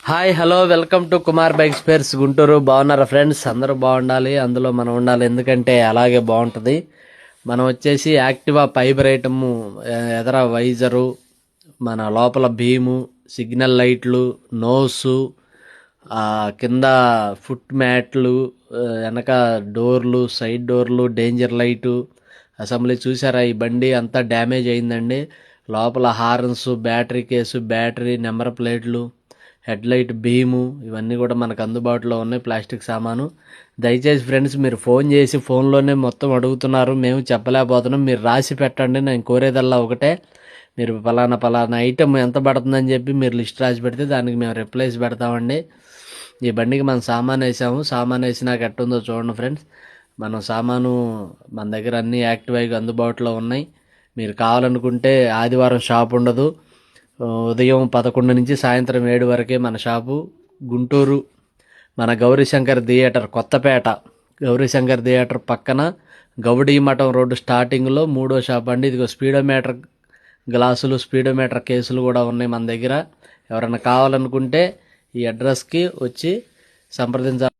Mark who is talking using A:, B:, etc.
A: Hi hello welcome to Kumar bike spares Guntur. బాగున్నారా friends? అందరూ బాగుండాలి, అందులో మనం ఉండాలి, ఎందుకంటే అలాగే బాగుంటుంది. మనం వచ్చేసి యాక్టివా ఫైబర్ ఐటమ్, ఎదర వైజరు, మన లోపల భీము, సిగ్నల్ లైట్లు, నోసు, కింద ఫుట్ మ్యాట్లు, వెనక డోర్లు, సైడ్ డోర్లు, డేంజర్ లైటు, అసెంబ్లీ. చూసారా ఈ బండి అంతా డ్యామేజ్ అయిందండి. లోపల horns, battery case, battery number ప్లేట్లు, హెడ్ లైట్ బీము, ఇవన్నీ కూడా మనకు అందుబాటులో ఉన్నాయి. ప్లాస్టిక్ సామాను. దయచేసి ఫ్రెండ్స్, మీరు ఫోన్ చేసి ఫోన్లోనే మొత్తం అడుగుతున్నారు, మేము చెప్పలేకపోతున్నాం. మీరు రాసి పెట్టండి. నేను కోరేదల్లా ఒకటే, మీరు పలానా ఐటెం ఎంత పడుతుందని చెప్పి మీరు లిస్ట్ రాసి పెడితే దానికి మేము రిప్లైస్ పెడతామండి. ఈ బండికి మనం సామాన్ వేసాము. సామాన్ వేసినాక ఎట్టుందో చూడండి ఫ్రెండ్స్. మనం సామాను మన దగ్గర అన్ని యాక్టివ్గా అందుబాటులో ఉన్నాయి. మీరు కావాలనుకుంటే ఆదివారం షాప్ ఉండదు. ఉదయం 11 నుంచి సాయంత్రం 7 వరకే మన షాపు. గుంటూరు మన గౌరీశంకర్ థియేటర్, కొత్తపేట గౌరీశంకర్ థియేటర్ పక్కన గౌడీ మఠం రోడ్డు స్టార్టింగ్లో 3వ షాప్ అండి. ఇదిగో స్పీడోమీటర్ గ్లాసులు, స్పీడోమీటర్ కేసులు కూడా ఉన్నాయి మన దగ్గర. ఎవరైనా కావాలనుకుంటే ఈ అడ్రస్కి వచ్చి సంప్రదించాలి.